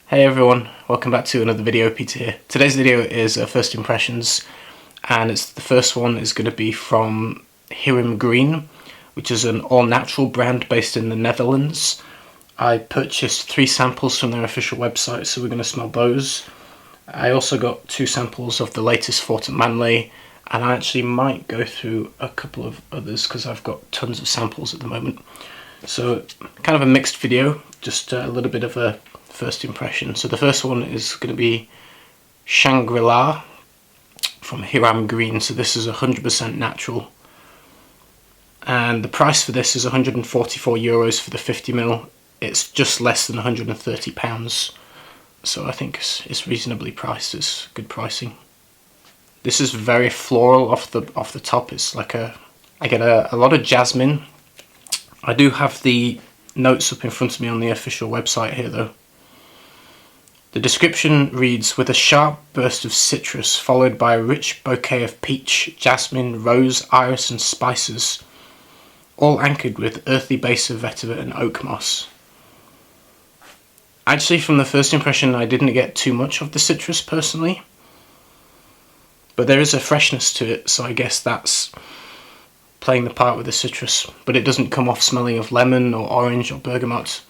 Hey everyone, welcome back to another video. Peter here. Today's video is first impressions, and the first one is going to be from Hiram Green, which is an all-natural brand based in the Netherlands. I purchased 3 samples from their official website, so we're going to smell those. I also got 2 samples of the latest Forte Manle, and I actually might go through a couple of others because I've got tons of samples at the moment. So kind of a mixed video, just a little bit of a first impression. So the first one is going to be Shangri-la from Hiram Green. So this is 100% natural, and the price for this is €144 for the 50ml. It's just less than £130, so I think it's reasonably priced. It's good pricing. This is very floral off the top. It's like I get a lot of jasmine. I do have the notes up in front of me on the official website here though. The description reads, with a sharp burst of citrus followed by a rich bouquet of peach, jasmine, rose, iris and spices, all anchored with earthy base of vetiver and oak moss. Actually, from the first impression, I didn't get too much of the citrus personally, but there is a freshness to it, so I guess that's playing the part with the citrus, but it doesn't come off smelling of lemon or orange or bergamot.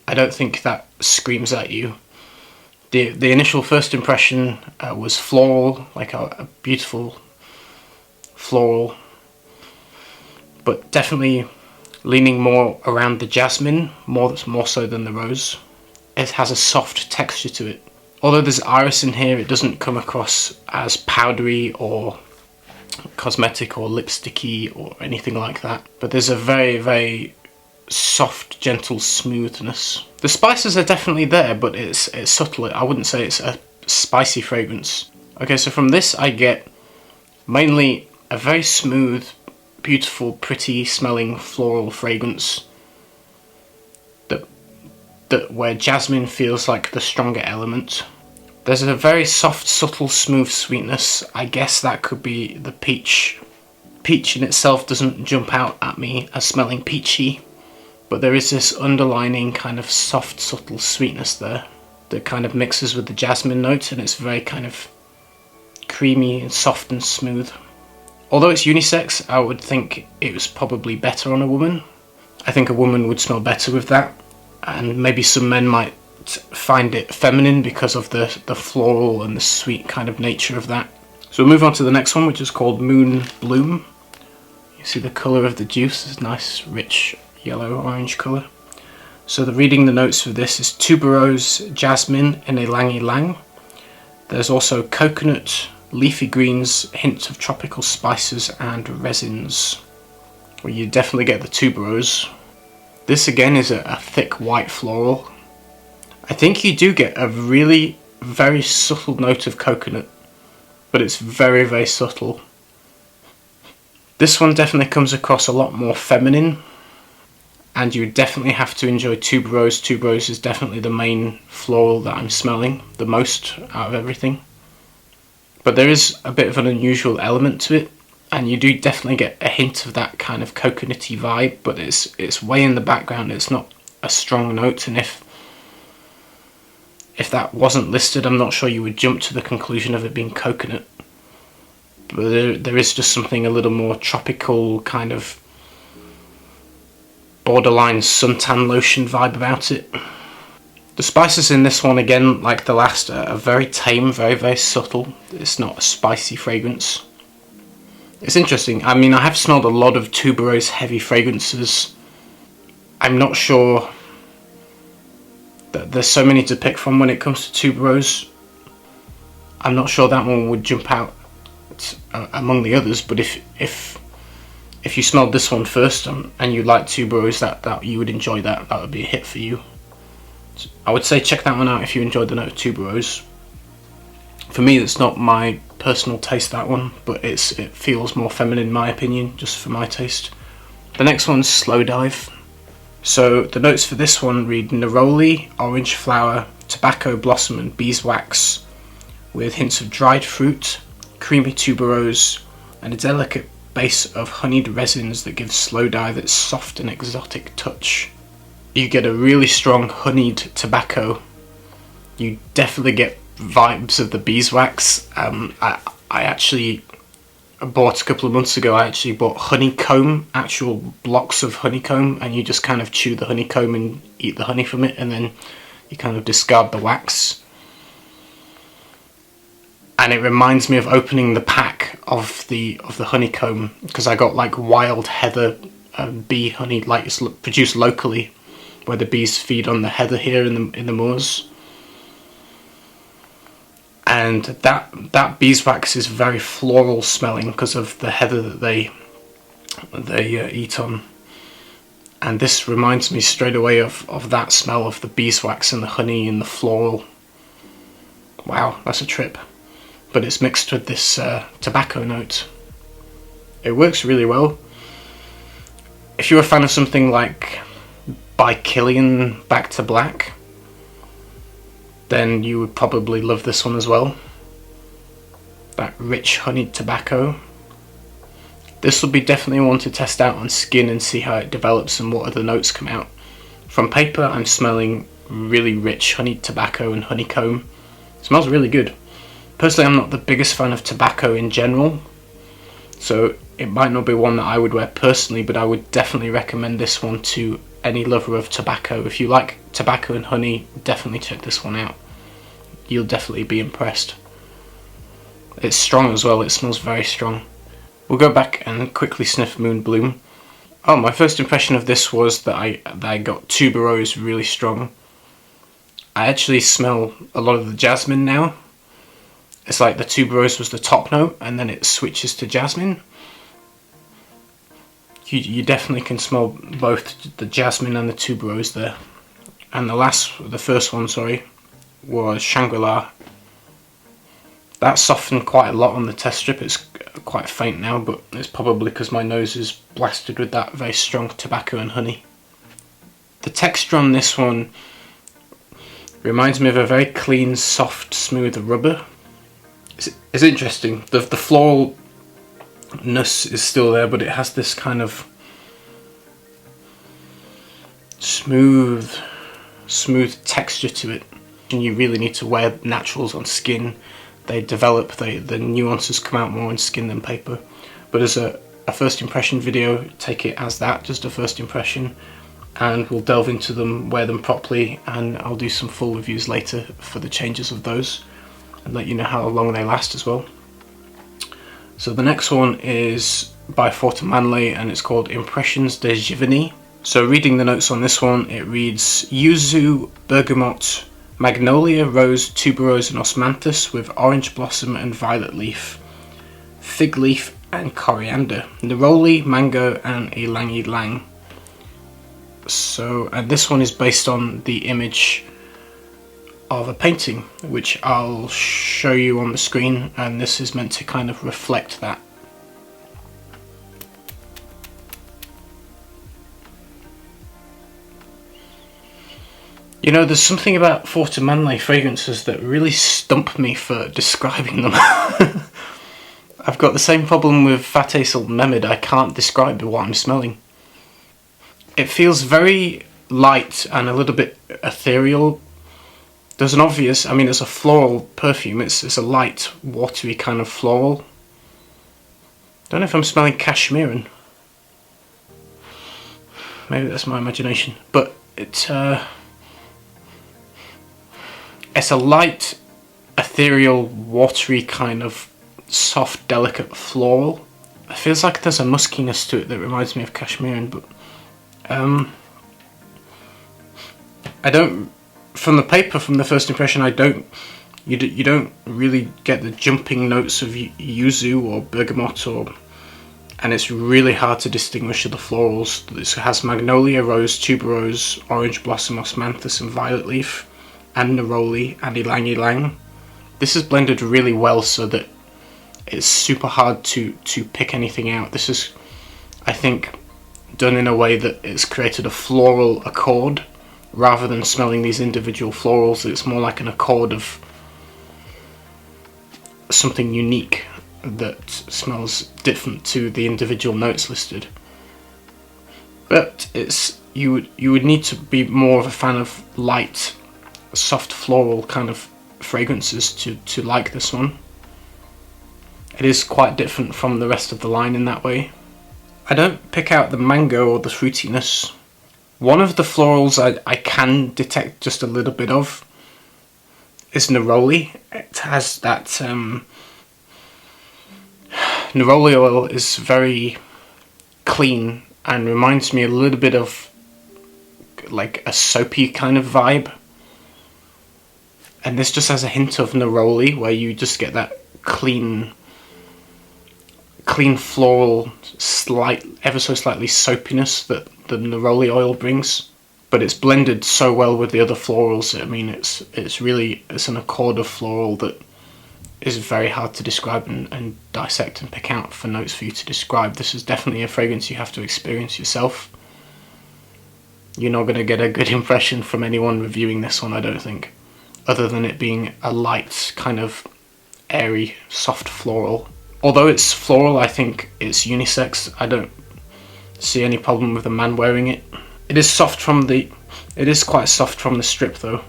I don't think that screams at you. The initial first impression was floral, like a beautiful floral, but definitely leaning more around the jasmine, more so than the rose. It has a soft texture to it. Although there's iris in here, it doesn't come across as powdery or cosmetic or lipsticky or anything like that. But there's a very, very soft, gentle smoothness. The spices are definitely there, but it's subtle. I wouldn't say it's a spicy fragrance. Okay, so from this I get mainly a very smooth, beautiful, pretty smelling floral fragrance that where jasmine feels like the stronger element. There's a very soft, subtle, smooth sweetness. I guess that could be the peach. Peach in itself doesn't jump out at me as smelling peachy, but there is this underlining kind of soft, subtle sweetness there that kind of mixes with the jasmine note, and it's very kind of creamy and soft and smooth. Although it's unisex, I would think it was probably better on a woman. I think a woman would smell better with that, and maybe some men might find it feminine because of the floral and the sweet kind of nature of that. So we'll move on to the next one, which is called Moon Bloom. You see the colour of the juice is nice, rich yellow-orange colour. So reading the notes for this is tuberose, jasmine and ylang ylang. There's also coconut, leafy greens, hints of tropical spices and resins. Well, you definitely get the tuberose. This again is a thick white floral. I think you do get a really very subtle note of coconut, but it's very, very subtle. This one definitely comes across a lot more feminine, and you definitely have to enjoy tuberose. Tuberose is definitely the main floral that I'm smelling the most out of everything. But there is a bit of an unusual element to it, and you do definitely get a hint of that kind of coconutty vibe, but it's way in the background. It's not a strong note, and if that wasn't listed, I'm not sure you would jump to the conclusion of it being coconut. But there is just something a little more tropical, kind of borderline suntan lotion vibe about it. The spices in this one, again, like the last, are very tame, very, very subtle. It's not a spicy fragrance. It's interesting. I mean, I have smelled a lot of tuberose heavy fragrances. I'm not sure that there's so many to pick from when it comes to tuberose. I'm not sure that one would jump out among the others, but if you smelled this one first and you like tuberose, that you would enjoy that would be a hit for you. So I would say check that one out if you enjoyed the note of tuberose. For me, it's not my personal taste, that one, but it feels more feminine in my opinion, just for my taste. The next one's Slow Dive. So the notes for this one read neroli, orange flower, tobacco blossom and beeswax, with hints of dried fruit, creamy tuberose, and a delicate base of honeyed resins that gives Slow Dive its soft and exotic touch. You get a really strong honeyed tobacco You definitely get vibes of the beeswax. I actually bought a couple of months ago, I actually bought honeycomb, actual blocks of honeycomb, and you just kind of chew the honeycomb and eat the honey from it, and then you kind of discard the wax. And it reminds me of opening the pack of the honeycomb, because I got like wild heather bee honey, like it's produced locally, where the bees feed on the heather here in the moors. And that beeswax is very floral smelling because of the heather that they eat on. And this reminds me straight away of that smell of the beeswax and the honey and the floral. Wow, that's a trip. But it's mixed with this tobacco note. It works really well. If you're a fan of something like By Killian Back to Black, then you would probably love this one as well. That rich honeyed tobacco. This will be definitely one to test out on skin and see how it develops and what other notes come out. From paper, I'm smelling really rich honeyed tobacco and honeycomb. It smells really good. Personally, I'm not the biggest fan of tobacco in general, so it might not be one that I would wear personally, but I would definitely recommend this one to any lover of tobacco. If you like tobacco and honey, definitely check this one out. You'll definitely be impressed. It's strong as well, it smells very strong. We'll go back and quickly sniff Moon Bloom. Oh, my first impression of this was that I got tuberose really strong. I actually smell a lot of the jasmine now. It's like the tuberose was the top note and then it switches to jasmine. You definitely can smell both the jasmine and the tuberose there. And the first one, was Shangri-la. That softened quite a lot on the test strip. It's quite faint now, but it's probably because my nose is blasted with that very strong tobacco and honey. The texture on this one reminds me of a very clean, soft, smooth rubber. It's interesting. The floralness is still there, but it has this kind of smooth texture to it. And you really need to wear naturals on skin. They develop, the nuances come out more on skin than paper. But as a first impression video, take it as that, just a first impression. And we'll delve into them, wear them properly, and I'll do some full reviews later for the changes of those and let you know how long they last as well. So the next one is by Manle and it's called Impressions de Giverny. So reading the notes on this one, it reads yuzu, bergamot, magnolia, rose, tuberose and osmanthus with orange blossom and violet leaf, fig leaf and coriander, neroli, mango and ylang ylang. So, and this one is based on the image of a painting, which I'll show you on the screen, and this is meant to kind of reflect that. You know, there's something about Manle fragrances that really stump me for describing them. I've got the same problem with Fateh Sultan Mehmed, I can't describe what I'm smelling. It feels very light and a little bit ethereal. There's an obvious, it's a floral perfume, it's a light, watery kind of floral. Don't know if I'm smelling cashmeran. Maybe that's my imagination, but it's a light, ethereal, watery kind of soft, delicate floral. It feels like there's a muskiness to it that reminds me of cashmeran, but I don't, from the paper, from the first impression, you don't really get the jumping notes of yuzu or bergamot, and it's really hard to distinguish the florals. This has magnolia, rose, tuberose, orange blossom, osmanthus and violet leaf, and neroli and ylang ylang. This is blended really well so that it's super hard to pick anything out. This is, I think, done in a way that it's created a floral accord rather than smelling these individual florals. It's more like an accord of something unique that smells different to the individual notes listed. But it's you would need to be more of a fan of light soft floral kind of fragrances to like this one. It is quite different from the rest of the line in that way. I don't pick out the mango or the fruitiness. One of the florals I can detect just a little bit of is neroli. It has that neroli oil is very clean and reminds me a little bit of like a soapy kind of vibe. And this just has a hint of neroli, where you just get that clean floral, ever so slightly soapiness that the neroli oil brings. But it's blended so well with the other florals. I mean, it's an accord of floral that is very hard to describe and dissect and pick out for notes for you to describe. This is definitely a fragrance you have to experience yourself. You're not going to get a good impression from anyone reviewing this one, I don't think, other than it being a light, kind of airy, soft floral. Although it's floral, I think it's unisex. I don't see any problem with a man wearing it. It is quite soft from the strip though.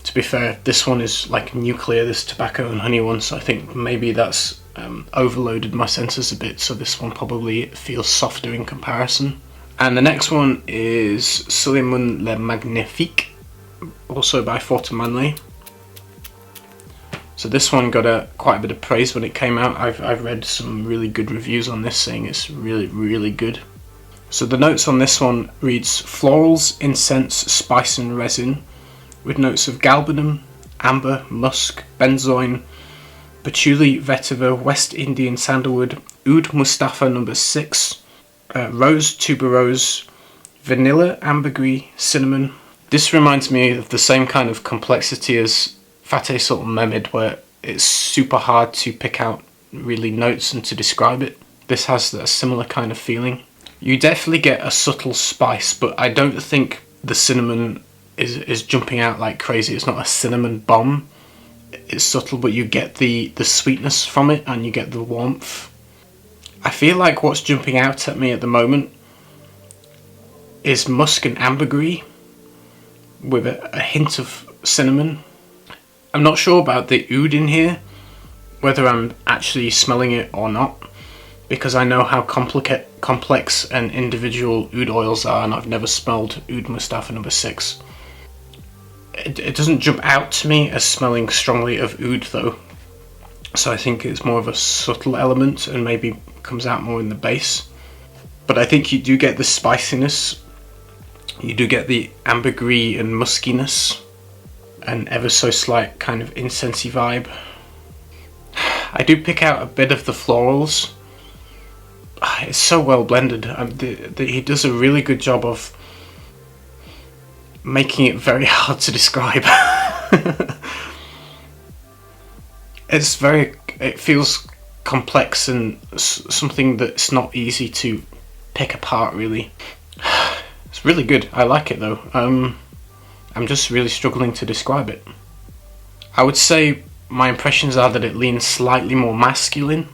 To be fair, this one is like nuclear, this tobacco and honey one, so I think maybe that's overloaded my senses a bit, so this one probably feels softer in comparison. And the next one is Suleiman the Magnifique, also by Manle. So this one got quite a bit of praise when it came out. I've read some really good reviews on this saying it's really, really good. So the notes on this one reads florals, incense, spice and resin, with notes of galbanum, amber, musk, benzoin, patchouli, vetiver, West Indian sandalwood, oud Mustafa No. 6, rose, tuberose, vanilla, ambergris, cinnamon. This reminds me of the same kind of complexity as Fateh Sultan Mehmed, where it's super hard to pick out really notes and to describe it. This has a similar kind of feeling. You definitely get a subtle spice, but I don't think the cinnamon is jumping out like crazy. It's not a cinnamon bomb. It's subtle, but you get the sweetness from it and you get the warmth. I feel like what's jumping out at me at the moment is musk and ambergris with a hint of cinnamon. I'm not sure about the oud in here, whether I'm actually smelling it or not, because I know how complex and individual oud oils are, and I've never smelled oud Mustafa No. 6. It doesn't jump out to me as smelling strongly of oud though, so I think it's more of a subtle element and maybe comes out more in the base. But I think you do get the spiciness, you do get the ambergris and muskiness, and ever so slight kind of incensey vibe. I do pick out a bit of the florals. It's so well blended. He does a really good job of making it very hard to describe. It feels complex and something that's not easy to pick apart really. It's really good. I like it though. I'm just really struggling to describe it. I would say my impressions are that it leans slightly more masculine,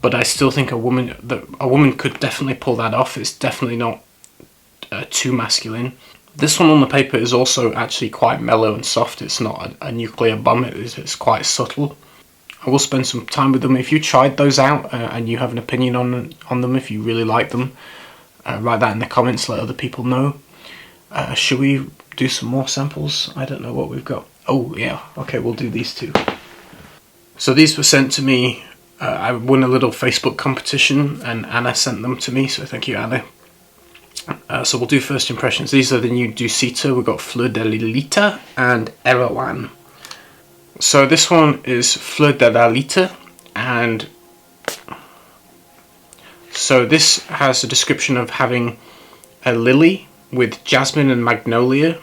but I still think a woman could definitely pull that off. It's definitely not too masculine. This one on the paper is also actually quite mellow and soft. It's not a nuclear bomb. It's quite subtle. I will spend some time with them. If you tried those out and you have an opinion on them, if you really like them, write that in the comments. Let other people know. Should we do some more samples? I don't know what we've got. Oh yeah, okay, we'll do these two. So these were sent to me. I won a little Facebook competition and Anna sent them to me, so thank you, Anna. So we'll do first impressions. These are the new Dusita. We've got Fleur de Lily and Erawan. So this one is Fleur de Lily, and so this has a description of having a lily with jasmine and magnolia,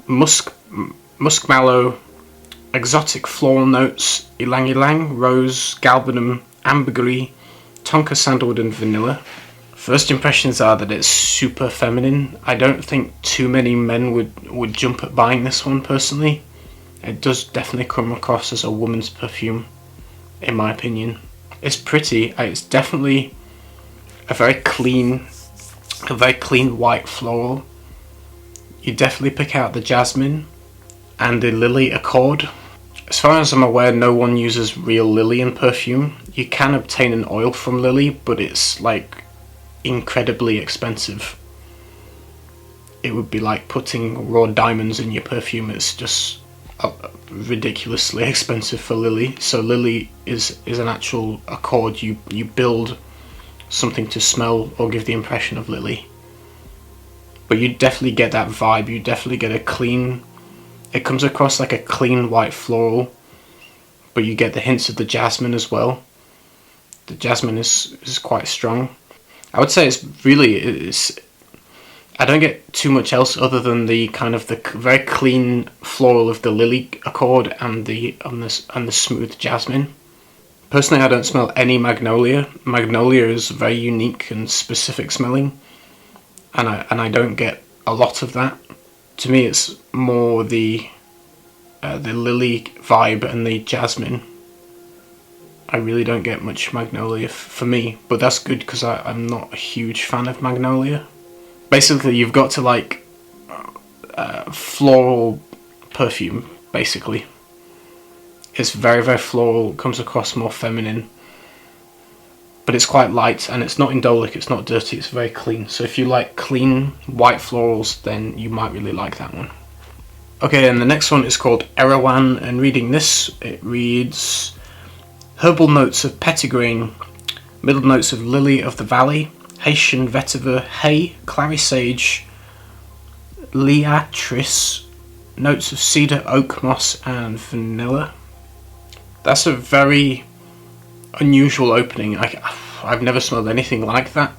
musk mallow, exotic floral notes, ylang ylang, rose, galbanum, ambergris, tonka sandalwood and vanilla. First impressions are that it's super feminine. I don't think too many men would jump at buying this one personally. It does definitely come across as a woman's perfume, in my opinion. It's pretty. It's definitely a very clean white floral. You definitely pick out the jasmine and the Lily Accord. As far as I'm aware, no one uses real lily in perfume. You can obtain an oil from lily, but it's like incredibly expensive. It would be like putting raw diamonds in your perfume. It's just ridiculously expensive for lily. So lily is an actual accord. You build something to smell or give the impression of lily. But you definitely get that vibe. You definitely get a clean, it comes across like a clean white floral, but you get the hints of the jasmine as well. The jasmine is quite strong. I would say I don't get too much else other than the kind of the very clean floral of the lily accord and the smooth jasmine. Personally, I don't smell any magnolia. Magnolia is very unique and specific smelling, and I don't get a lot of that. To me, it's more the lily vibe and the jasmine. I really don't get much magnolia for me, but that's good because I'm not a huge fan of magnolia. Basically, you've got to like floral perfume, basically. It's very, very floral, comes across more feminine, but it's quite light, and it's not indolic, it's not dirty, it's very clean. So if you like clean white florals, then you might really like that one. Okay, and the next one is called Erawan, and reading this, it reads: herbal notes of petitgrain, middle notes of lily of the valley, Haitian vetiver, hay, clary sage, liatris, notes of cedar, oak moss, and vanilla. That's a very unusual opening. I've never smelled anything like that.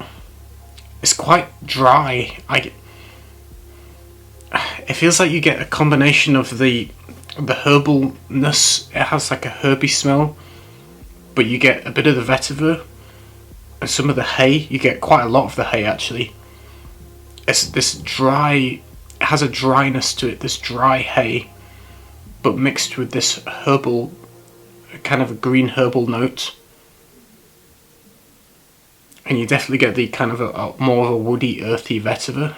It's quite dry. It feels like you get a combination of the herbalness. It has like a herby smell, but you get a bit of the vetiver and some of the hay. You get quite a lot of the hay actually. It's this dry, it has a dryness to it, this dry hay, but mixed with this herbal, kind of a green herbal note. And you definitely get the kind of a more of a woody, earthy vetiver.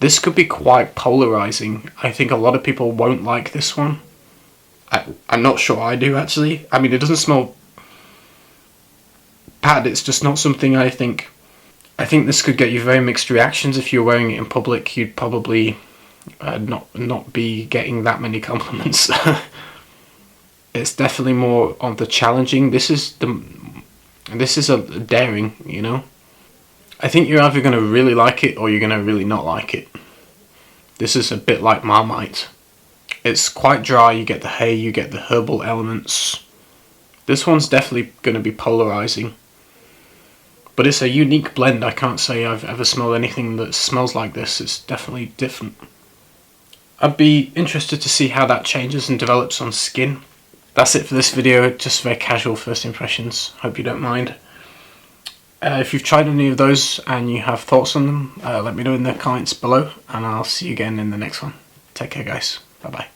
This could be quite polarizing. I think a lot of people won't like this one. I'm not sure I do actually. I mean, it doesn't smell bad, it's just not something I think this could get you very mixed reactions. If you're wearing it in public, you'd probably not be getting that many compliments. It's definitely more on the challenging. This is a daring, you know. I think you're either going to really like it or you're going to really not like it. This is a bit like Marmite. It's quite dry, you get the hay, you get the herbal elements. This one's definitely going to be polarizing. But it's a unique blend. I can't say I've ever smelled anything that smells like this. It's definitely different. I'd be interested to see how that changes and develops on skin. That's it for this video, just very casual first impressions. Hope you don't mind. If you've tried any of those and you have thoughts on them, let me know in the comments below, and I'll see you again in the next one. Take care guys, bye bye.